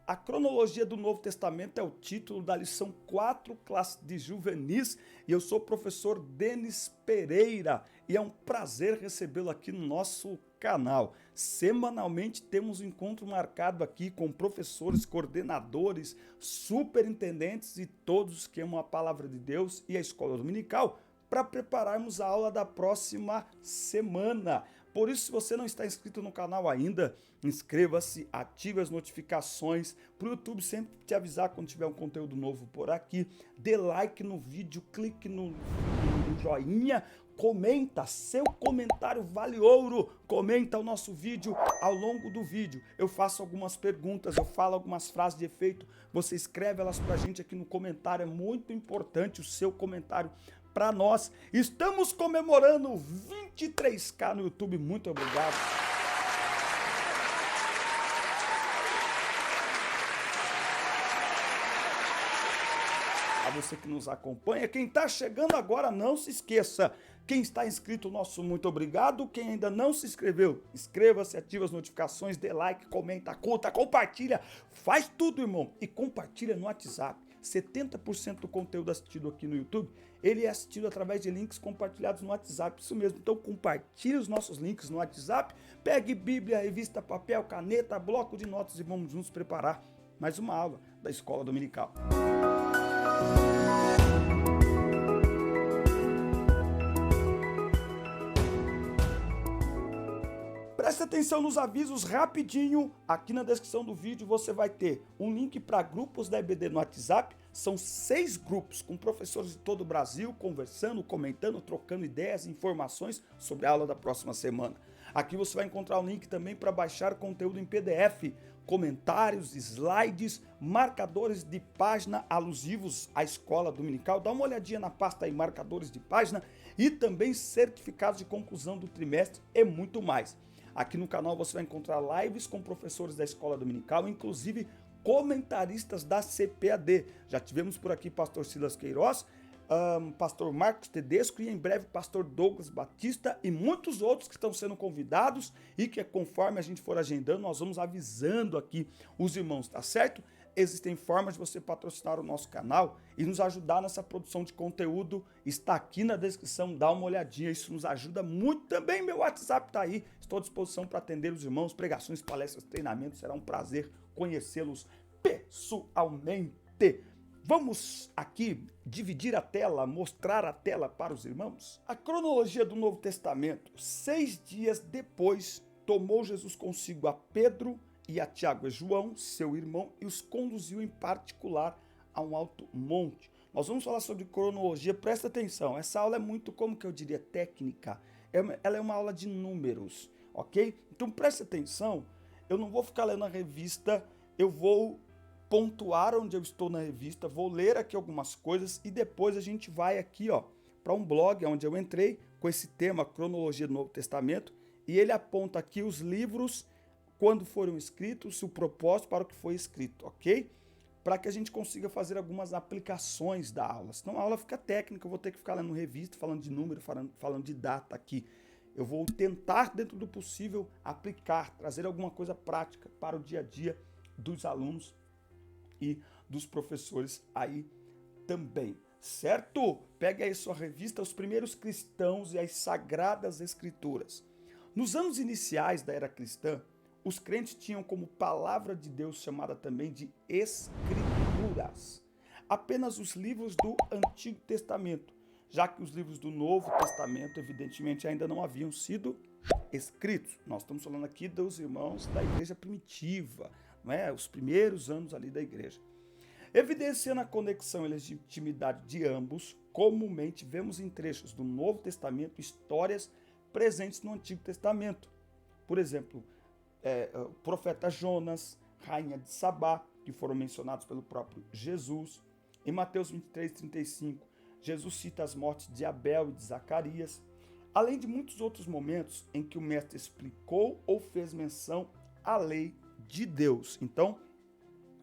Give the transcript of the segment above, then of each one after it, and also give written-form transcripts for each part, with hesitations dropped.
A cronologia do Novo Testamento é o título da lição 4, classe de juvenis, e eu sou o professor Denis Pereira, e é um prazer recebê-lo aqui no nosso canal. Semanalmente temos um encontro marcado aqui com professores, coordenadores, superintendentes e todos que amam a palavra de Deus e a escola dominical para prepararmos a aula da próxima semana. Por isso, se você não está inscrito no canal ainda, inscreva-se, ative as notificações para o YouTube sempre te avisar quando tiver um conteúdo novo por aqui. Dê like no vídeo, clique no joinha, comenta, seu comentário vale ouro. Comenta o nosso vídeo ao longo do vídeo. Eu faço algumas perguntas, eu falo algumas frases de efeito, você escreve elas pra gente aqui no comentário, é muito importante o seu comentário para nós. Estamos comemorando 23k no YouTube, muito obrigado. A você que nos acompanha, quem está chegando agora, não se esqueça. Quem está inscrito, nosso muito obrigado. Quem ainda não se inscreveu, inscreva-se, ative as notificações, dê like, comenta, curta, compartilha. Faz tudo, irmão. E compartilha no WhatsApp. 70% do conteúdo assistido aqui no YouTube, ele é assistido através de links compartilhados no WhatsApp, isso mesmo. Então compartilhe os nossos links no WhatsApp, pegue Bíblia, revista, papel, caneta, bloco de notas e vamos juntos preparar mais uma aula da Escola Dominical. Preste atenção nos avisos rapidinho, aqui na descrição do vídeo você vai ter um link para grupos da EBD no WhatsApp, são 6 grupos com professores de todo o Brasil conversando, comentando, trocando ideias e informações sobre a aula da próxima semana. Aqui você vai encontrar um link também para baixar conteúdo em PDF, comentários, slides, marcadores de página alusivos à escola dominical, dá uma olhadinha na pasta aí, marcadores de página e também certificados de conclusão do trimestre e muito mais. Aqui no canal você vai encontrar lives com professores da escola dominical, inclusive comentaristas da CPAD. Já tivemos por aqui pastor Silas Queiroz, pastor Marcos Tedesco e em breve pastor Douglas Batista e muitos outros que estão sendo convidados e que conforme a gente for agendando, nós vamos avisando aqui os irmãos, tá certo? Existem formas de você patrocinar o nosso canal e nos ajudar nessa produção de conteúdo. Está aqui na descrição, dá uma olhadinha, isso nos ajuda muito. Também meu WhatsApp está aí, estou à disposição para atender os irmãos, pregações, palestras, treinamentos. Será um prazer conhecê-los pessoalmente. Vamos aqui dividir a tela, mostrar a tela para os irmãos. A cronologia do Novo Testamento, 6 dias depois, tomou Jesus consigo a Pedro e a Tiago e João, seu irmão, e os conduziu em particular a um alto monte. Nós vamos falar sobre cronologia, presta atenção, essa aula é muito, como que eu diria, técnica, ela é uma aula de números, ok? Então presta atenção, eu não vou ficar lendo a revista, eu vou pontuar onde eu estou na revista, vou ler aqui algumas coisas e depois a gente vai aqui, ó, para um blog onde eu entrei com esse tema, cronologia do Novo Testamento, e ele aponta aqui os livros, quando foram escritos, o propósito para o que foi escrito, ok? Para que a gente consiga fazer algumas aplicações da aula. Senão a aula fica técnica, eu vou ter que ficar lendo revista, falando de número, falando de data aqui. Eu vou tentar, dentro do possível, aplicar, trazer alguma coisa prática para o dia a dia dos alunos e dos professores aí também, certo? Pegue aí sua revista, Os Primeiros Cristãos e as Sagradas Escrituras. Nos anos iniciais da era cristã, os crentes tinham como palavra de Deus chamada também de Escrituras apenas os livros do Antigo Testamento, já que os livros do Novo Testamento, evidentemente, ainda não haviam sido escritos. Nós estamos falando aqui dos irmãos da igreja primitiva, não é? Os primeiros anos ali da igreja. Evidenciando a conexão e legitimidade de ambos, comumente vemos em trechos do Novo Testamento histórias presentes no Antigo Testamento. Por exemplo, o profeta Jonas, rainha de Sabá, que foram mencionados pelo próprio Jesus. Em Mateus 23:35, Jesus cita as mortes de Abel e de Zacarias, além de muitos outros momentos em que o mestre explicou ou fez menção à lei de Deus. Então,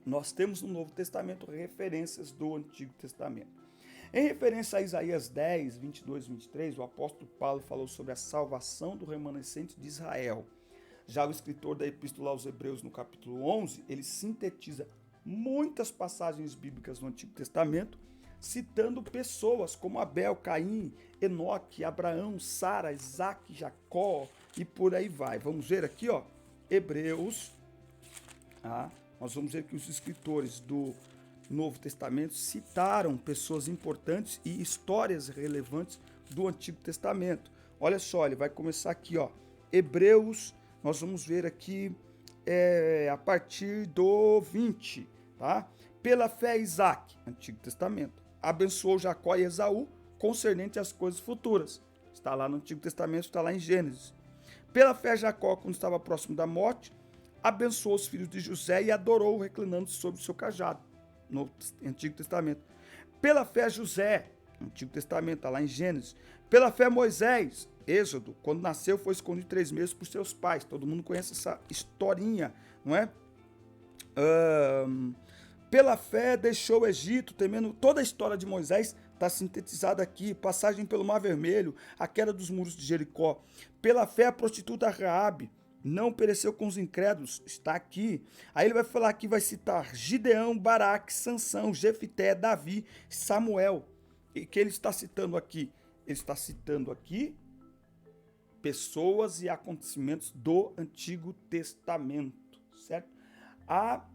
nós temos no Novo Testamento referências do Antigo Testamento. Em referência a Isaías 10, 22 e 23, o apóstolo Paulo falou sobre a salvação do remanescente de Israel. Já o escritor da Epístola aos Hebreus, no capítulo 11, ele sintetiza muitas passagens bíblicas no Antigo Testamento, citando pessoas como Abel, Caim, Enoque, Abraão, Sara, Isaac, Jacó e por aí vai. Vamos ver aqui, ó, Hebreus, nós vamos ver que os escritores do Novo Testamento citaram pessoas importantes e histórias relevantes do Antigo Testamento. Olha só, ele vai começar aqui, ó, Hebreus, nós vamos ver aqui a partir do 20, tá? Pela fé, Isaac, Antigo Testamento, abençoou Jacó e Esaú concernente às coisas futuras. Está lá no Antigo Testamento, está lá em Gênesis. Pela fé, Jacó, quando estava próximo da morte, abençoou os filhos de José e adorou, reclinando sobre o seu cajado, no Antigo Testamento. Pela fé, José, Antigo Testamento, está lá em Gênesis. Pela fé, Moisés, Êxodo, quando nasceu, foi escondido 3 meses por seus pais. Todo mundo conhece essa historinha, não é? Pela fé, deixou o Egito, temendo. Toda a história de Moisés está sintetizada aqui. Passagem pelo Mar Vermelho, a queda dos muros de Jericó. Pela fé, a prostituta Raabe não pereceu com os incrédulos, está aqui. Aí ele vai falar aqui, vai citar Gideão, Baraque, Sansão, Jefité, Davi, Samuel. E que ele está citando aqui? Ele está citando aqui pessoas e acontecimentos do Antigo Testamento, certo? A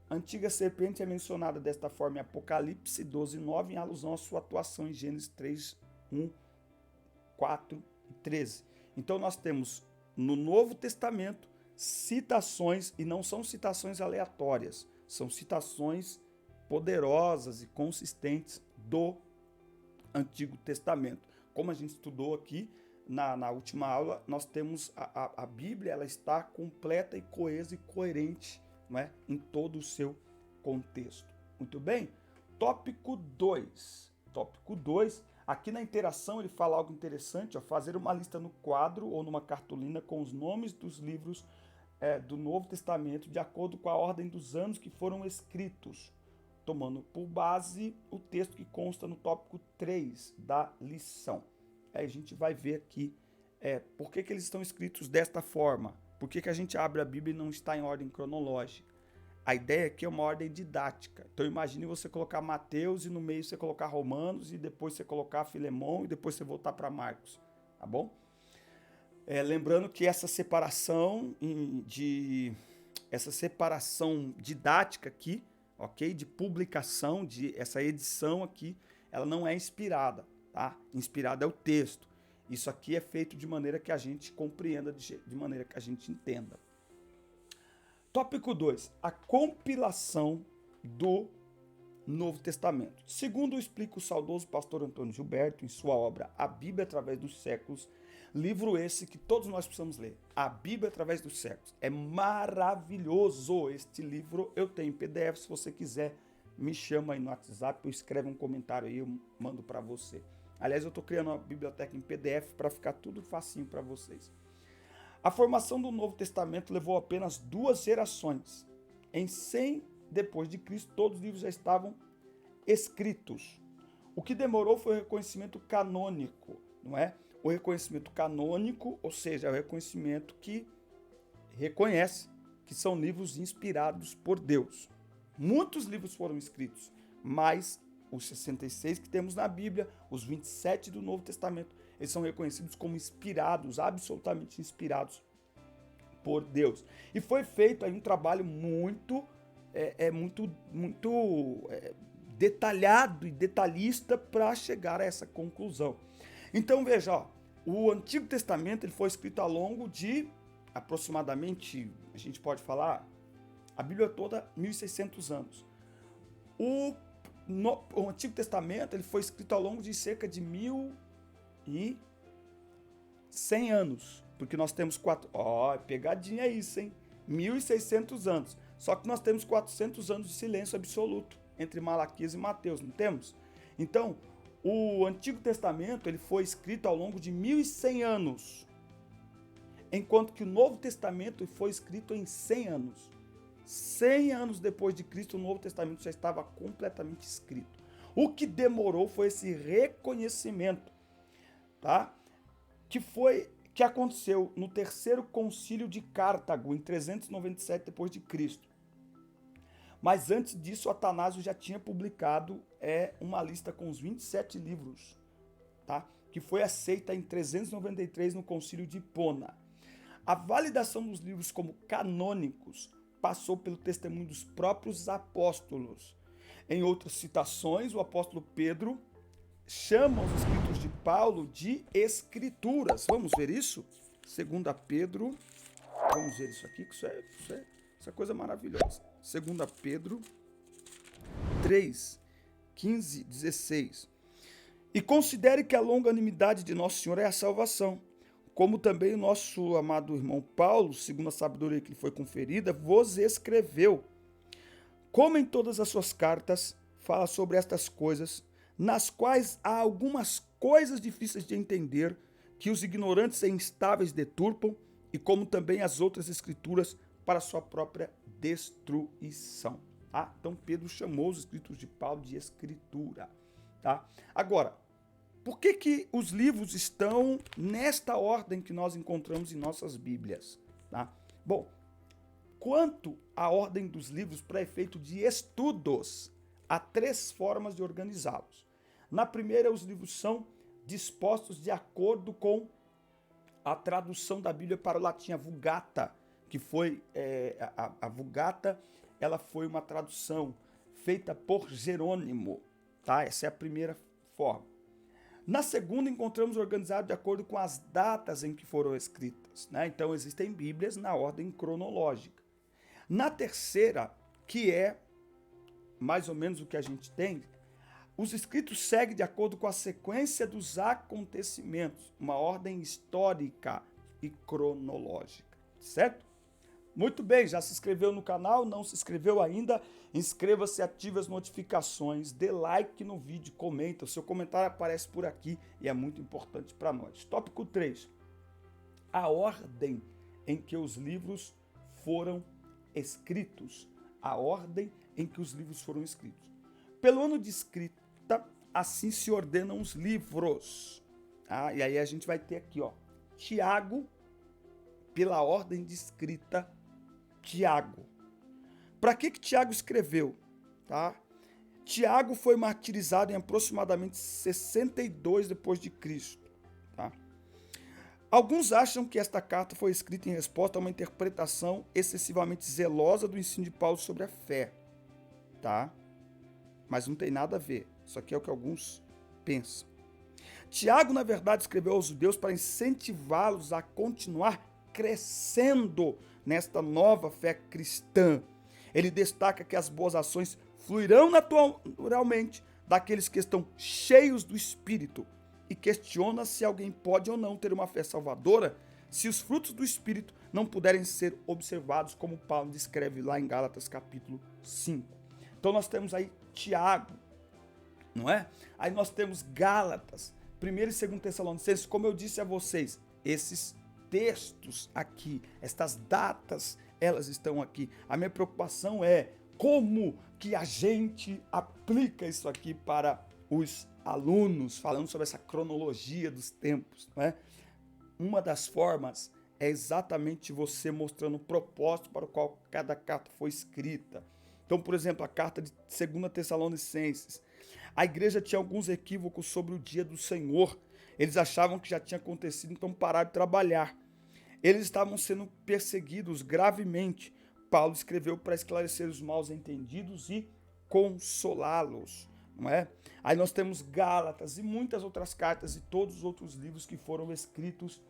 antiga serpente é mencionada desta forma em Apocalipse 12:9, em alusão à sua atuação em Gênesis 3:1, 4 e 13. Então nós temos no Novo Testamento citações, e não são citações aleatórias, são citações poderosas e consistentes do Antigo Testamento. Como a gente estudou aqui na última aula, nós temos a Bíblia, ela está completa e coesa e coerente, não é? Em todo o seu contexto. Muito bem? Tópico 2. Tópico 2. Aqui na interação ele fala algo interessante, ó, fazer uma lista no quadro ou numa cartolina com os nomes dos livros do Novo Testamento de acordo com a ordem dos anos que foram escritos, tomando por base o texto que consta no tópico 3 da lição. Aí a gente vai ver aqui por que eles estão escritos desta forma, por que a gente abre a Bíblia e não está em ordem cronológica. A ideia aqui é uma ordem didática. Então imagine você colocar Mateus e no meio você colocar Romanos e depois você colocar Filemão e depois você voltar para Marcos, tá bom? Lembrando que essa separação didática aqui, ok? De publicação, essa edição aqui, ela não é inspirada, tá? Inspirada é o texto. Isso aqui é feito de maneira que a gente compreenda, de maneira que a gente entenda. Tópico 2. A compilação do Novo Testamento. Segundo explica o saudoso pastor Antônio Gilberto em sua obra A Bíblia através dos séculos, livro esse que todos nós precisamos ler. A Bíblia através dos séculos. É maravilhoso este livro. Eu tenho PDF, se você quiser, me chama aí no WhatsApp ou escreve um comentário aí, eu mando para você. Aliás, eu estou criando uma biblioteca em PDF para ficar tudo facinho para vocês. A formação do Novo Testamento levou apenas 2 gerações. Em 100 depois de Cristo, todos os livros já estavam escritos. O que demorou foi o reconhecimento canônico, não é? O reconhecimento canônico, ou seja, é o reconhecimento que reconhece que são livros inspirados por Deus. Muitos livros foram escritos, mas os 66 que temos na Bíblia, os 27 do Novo Testamento, eles são reconhecidos como inspirados, absolutamente inspirados por Deus. E foi feito aí um trabalho muito detalhado e detalhista para chegar a essa conclusão. Então veja, ó, o Antigo Testamento ele foi escrito ao longo de aproximadamente, a gente pode falar, a Bíblia toda 1.600 anos. O Antigo Testamento ele foi escrito ao longo de cerca de 1.100 anos, porque nós temos pegadinha isso, hein? 1.600 anos. Só que nós temos 400 anos de silêncio absoluto entre Malaquias e Mateus, não temos? Então, o Antigo Testamento ele foi escrito ao longo de 1.100 anos, enquanto que o Novo Testamento foi escrito em 100 anos. 100 anos depois de Cristo, o Novo Testamento já estava completamente escrito. O que demorou foi esse reconhecimento, tá? Que que aconteceu no terceiro concílio de Cartago, em 397 d.C. Mas antes disso, Atanásio já tinha publicado uma lista com os 27 livros, tá? Que foi aceita em 393 no concílio de Hipona. A validação dos livros como canônicos passou pelo testemunho dos próprios apóstolos. Em outras citações, o apóstolo Pedro chama os escritos de Paulo de escrituras. Vamos ver isso? 2 Pedro, vamos ver isso aqui, que isso é coisa maravilhosa. 2 Pedro 3, 15, 16. E considere que a longanimidade de Nosso Senhor é a salvação, como também o nosso amado irmão Paulo, segundo a sabedoria que lhe foi conferida, vos escreveu. Como em todas as suas cartas, fala sobre estas coisas, nas quais há algumas coisas difíceis de entender, que os ignorantes e instáveis deturpam, e como também as outras escrituras, para sua própria destruição. Tá? Então Pedro chamou os escritos de Paulo de escritura. Tá? Agora, por que os livros estão nesta ordem que nós encontramos em nossas Bíblias? Tá? Bom, quanto à ordem dos livros para efeito de estudos, há 3 formas de organizá-los. Na primeira, os livros são dispostos de acordo com a tradução da Bíblia para o latim, a Vulgata, que foi a Vulgata, ela foi uma tradução feita por Jerônimo, tá? Essa é a primeira forma. Na segunda, encontramos organizado de acordo com as datas em que foram escritas, né? Então, existem Bíblias na ordem cronológica. Na terceira, que é mais ou menos o que a gente tem, os escritos seguem de acordo com a sequência dos acontecimentos, uma ordem histórica e cronológica, certo? Muito bem, já se inscreveu no canal? Não se inscreveu ainda? Inscreva-se, ative as notificações, dê like no vídeo, comenta. O seu comentário aparece por aqui e é muito importante para nós. Tópico 3. A ordem em que os livros foram escritos. A ordem em que os livros foram escritos. Pelo ano de escrita, assim se ordenam os livros. E aí a gente vai ter aqui, ó, Tiago, pela ordem de escrita, Tiago. Para que Tiago escreveu? Tá? Tiago foi martirizado em aproximadamente 62 depois de Cristo. Tá? Alguns acham que esta carta foi escrita em resposta a uma interpretação excessivamente zelosa do ensino de Paulo sobre a fé. Tá? Mas não tem nada a ver. Isso aqui é o que alguns pensam. Tiago, na verdade, escreveu aos judeus para incentivá-los a continuar crescendo nesta nova fé cristã. Ele destaca que as boas ações fluirão naturalmente daqueles que estão cheios do Espírito e questiona se alguém pode ou não ter uma fé salvadora se os frutos do Espírito não puderem ser observados, como Paulo descreve lá em Gálatas capítulo 5. Então nós temos aí Tiago, não é? Aí nós temos Gálatas, 1 e 2 Tessalonicenses, como eu disse a vocês, esses textos aqui, estas datas, elas estão aqui. A minha preocupação é como que a gente aplica isso aqui para os alunos, falando sobre essa cronologia dos tempos, não é? Uma das formas é exatamente você mostrando o propósito para o qual cada carta foi escrita. Então, por exemplo, a carta de 2 Tessalonicenses. A igreja tinha alguns equívocos sobre o dia do Senhor. Eles achavam que já tinha acontecido, então pararam de trabalhar. Eles estavam sendo perseguidos gravemente. Paulo escreveu para esclarecer os mal entendidos e consolá-los, não é? Aí nós temos Gálatas e muitas outras cartas e todos os outros livros que foram escritos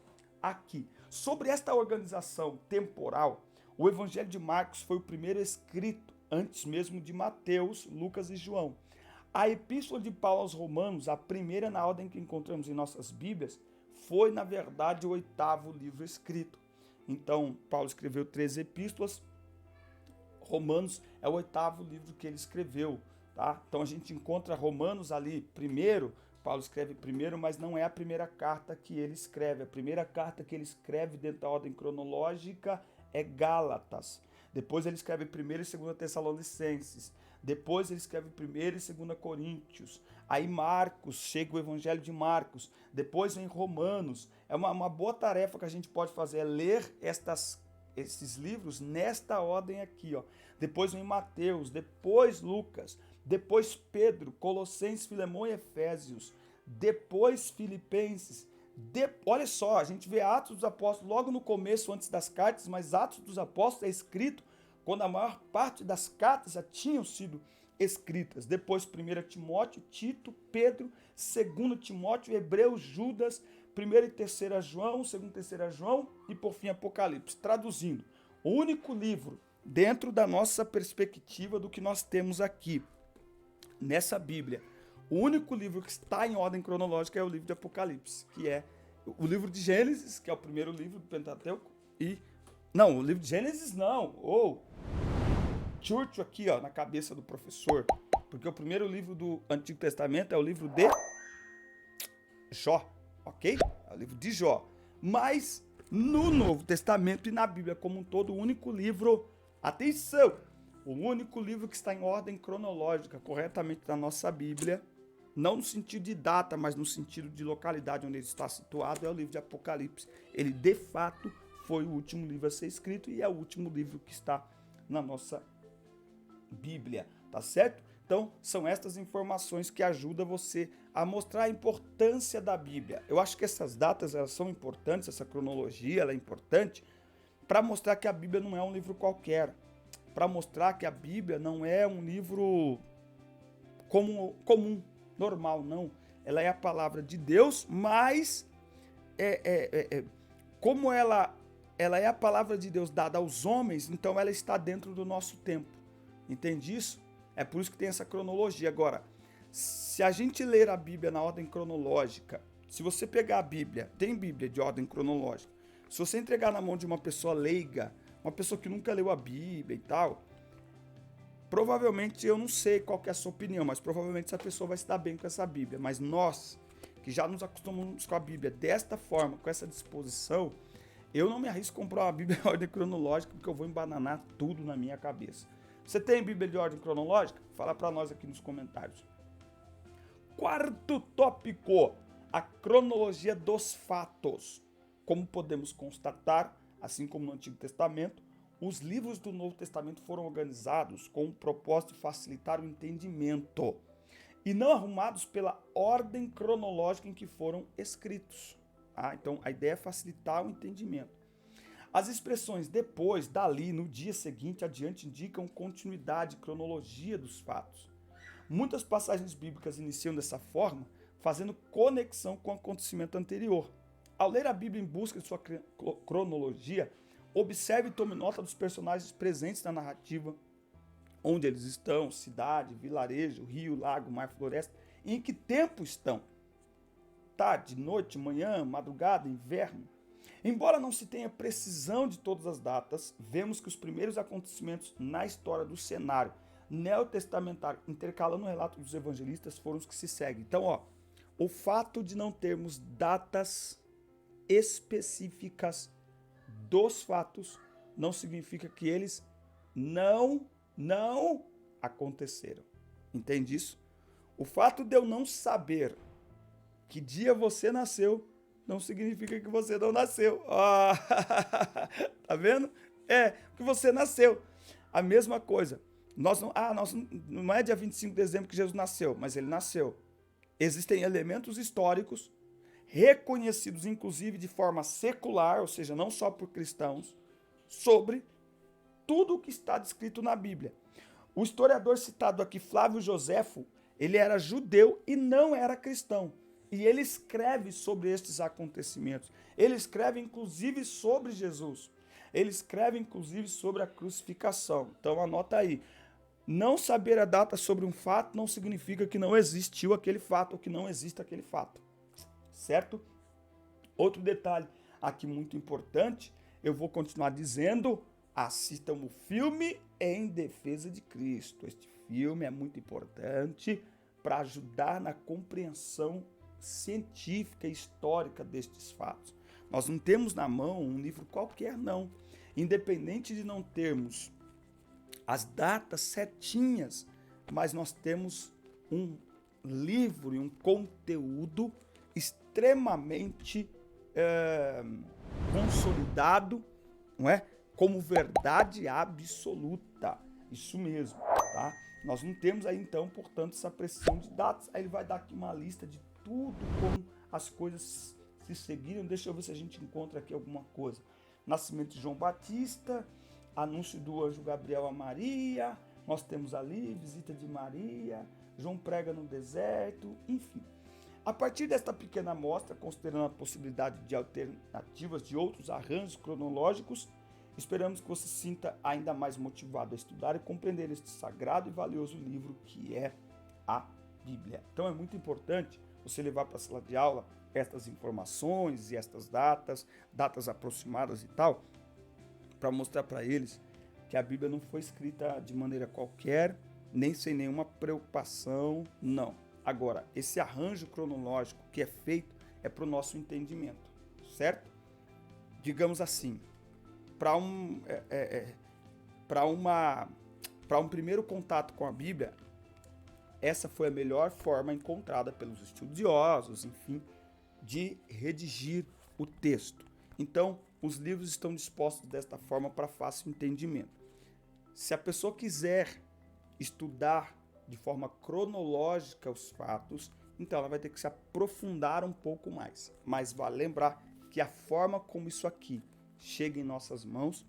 aqui. Sobre esta organização temporal, o Evangelho de Marcos foi o primeiro escrito, antes mesmo de Mateus, Lucas e João. A Epístola de Paulo aos Romanos, a primeira na ordem que encontramos em nossas Bíblias, foi, na verdade, o 8º livro escrito. Então, Paulo escreveu 13 epístolas, Romanos é o 8º livro que ele escreveu. Tá? Então, a gente encontra Romanos ali primeiro, Paulo escreve primeiro, mas não é a primeira carta que ele escreve. A primeira carta que ele escreve dentro da ordem cronológica é Gálatas. Depois ele escreve 1 e 2 Tessalonicenses. Depois ele escreve 1º e 2º Coríntios. Aí Marcos, chega o Evangelho de Marcos. Depois vem Romanos. É uma boa tarefa que a gente pode fazer, é ler esses livros nesta ordem aqui, ó. Depois vem Mateus, depois Lucas, depois Pedro, Colossenses, Filemão e Efésios, depois Filipenses. Olha só, a gente vê Atos dos Apóstolos logo no começo, antes das cartas, mas Atos dos Apóstolos é escrito quando a maior parte das cartas já tinham sido escritas. Depois 1 Timóteo, Tito, Pedro, 2 Timóteo, Hebreus, Judas, 1 e 3 João, 2 e 3 João e por fim Apocalipse. Traduzindo, o único livro dentro da nossa perspectiva do que nós temos aqui nessa Bíblia, o único livro que está em ordem cronológica é o livro de Apocalipse, que é o livro de Gênesis, que é o primeiro livro do Pentateuco, não, o livro de Gênesis não, church aqui, ó, na cabeça do professor, porque o primeiro livro do Antigo Testamento é o livro de Jó, ok? É o livro de Jó. Mas no Novo Testamento e na Bíblia como um todo, o único livro, atenção, o único livro que está em ordem cronológica corretamente na nossa Bíblia, não no sentido de data, mas no sentido de localidade onde ele está situado, é o livro de Apocalipse. Ele, de fato, foi o último livro a ser escrito e é o último livro que está na nossa Bíblia, tá certo? Então, são estas informações que ajudam você a mostrar a importância da Bíblia. Eu acho que essas datas, elas são importantes, essa cronologia, ela é importante para mostrar que a Bíblia não é um livro qualquer, para mostrar que a Bíblia não é um livro comum, normal, não. Ela é a palavra de Deus, mas como ela é a palavra de Deus dada aos homens, então ela está dentro do nosso tempo. Entende isso? É por isso que tem essa cronologia. Agora, se a gente ler a Bíblia na ordem cronológica, se você pegar a Bíblia, tem Bíblia de ordem cronológica, se você entregar na mão de uma pessoa leiga, uma pessoa que nunca leu a Bíblia e tal, provavelmente, eu não sei qual que é a sua opinião, mas provavelmente essa pessoa vai se dar bem com essa Bíblia. Mas nós, que já nos acostumamos com a Bíblia desta forma, com essa disposição, eu não me arrisco a comprar uma Bíblia em ordem cronológica, porque eu vou embananar tudo na minha cabeça. Você tem Bíblia de ordem cronológica? Fala para nós aqui nos comentários. Quarto tópico, a cronologia dos fatos. Como podemos constatar, assim como no Antigo Testamento, os livros do Novo Testamento foram organizados com o propósito de facilitar o entendimento e não arrumados pela ordem cronológica em que foram escritos. Então, a ideia é facilitar o entendimento. As expressões depois, dali, no dia seguinte, adiante, indicam continuidade, cronologia dos fatos. Muitas passagens bíblicas iniciam dessa forma, fazendo conexão com o acontecimento anterior. Ao ler a Bíblia em busca de sua cronologia, observe e tome nota dos personagens presentes na narrativa, onde eles estão, cidade, vilarejo, rio, lago, mar, floresta, e em que tempo estão. Tarde, noite, manhã, madrugada, inverno. Embora não se tenha precisão de todas as datas, vemos que os primeiros acontecimentos na história do cenário neotestamentário, intercalando o relato dos evangelistas, foram os que se seguem. Então, o fato de não termos datas específicas dos fatos não significa que eles não aconteceram. Entende isso? O fato de eu não saber que dia você nasceu não significa que você não nasceu. Tá vendo? Que você nasceu. A mesma coisa. Não é dia 25 de dezembro que Jesus nasceu, mas ele nasceu. Existem elementos históricos reconhecidos, inclusive de forma secular, ou seja, não só por cristãos, sobre tudo o que está descrito na Bíblia. O historiador citado aqui, Flávio Joséfo, ele era judeu e não era cristão. E ele escreve sobre estes acontecimentos. Ele escreve, inclusive, sobre Jesus. Ele escreve, inclusive, sobre a crucificação. Então, anota aí. Não saber a data sobre um fato não significa que não existiu aquele fato ou que não existe aquele fato. Certo? Outro detalhe aqui muito importante, eu vou continuar dizendo, assistam o filme Em Defesa de Cristo. Este filme é muito importante para ajudar na compreensão científica e histórica destes fatos. Nós não temos na mão um livro qualquer, não. Independente de não termos as datas certinhas mas nós temos um livro e um conteúdo extremamente consolidado, não é? Como verdade absoluta. Isso mesmo, tá? Nós não temos aí, então, portanto, essa pressão de datas. Aí ele vai dar aqui uma lista de tudo, como as coisas se seguiram. Deixa eu ver se a gente encontra aqui alguma coisa. Nascimento de João Batista, anúncio do anjo Gabriel a Maria, nós temos ali visita de Maria, João prega no deserto, enfim. A partir desta pequena amostra, considerando a possibilidade de alternativas de outros arranjos cronológicos, esperamos que você se sinta ainda mais motivado a estudar e compreender este sagrado e valioso livro que é a Bíblia. Então é muito importante você levar para a sala de aula estas informações e estas datas aproximadas e tal, para mostrar para eles que a Bíblia não foi escrita de maneira qualquer, nem sem nenhuma preocupação, não. Agora, esse arranjo cronológico que é feito é para o nosso entendimento, certo? Digamos assim, para um primeiro contato com a Bíblia, essa foi a melhor forma encontrada pelos estudiosos, enfim, de redigir o texto. Então, os livros estão dispostos desta forma para fácil entendimento. Se a pessoa quiser estudar de forma cronológica os fatos, então ela vai ter que se aprofundar um pouco mais. Mas vale lembrar que a forma como isso aqui chega em nossas mãos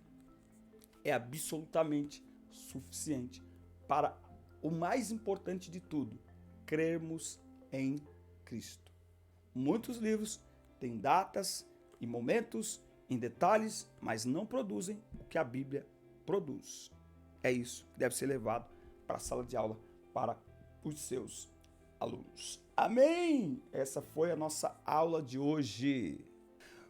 é absolutamente suficiente para o mais importante de tudo, crermos em Cristo. Muitos livros têm datas e momentos em detalhes, mas não produzem o que a Bíblia produz. É isso que deve ser levado para a sala de aula para os seus alunos. Amém? Essa foi a nossa aula de hoje.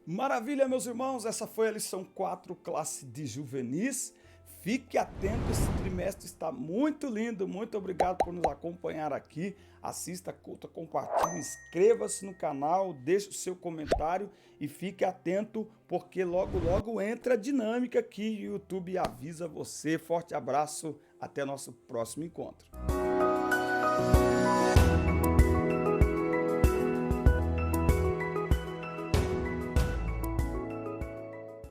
Maravilha, meus irmãos, essa foi a lição 4, classe de juvenis. Fique atento, esse trimestre está muito lindo. Muito obrigado por nos acompanhar aqui. Assista, curta, compartilhe, inscreva-se no canal, deixe o seu comentário e fique atento, porque logo, logo entra a dinâmica aqui e o YouTube avisa você. Forte abraço, até nosso próximo encontro.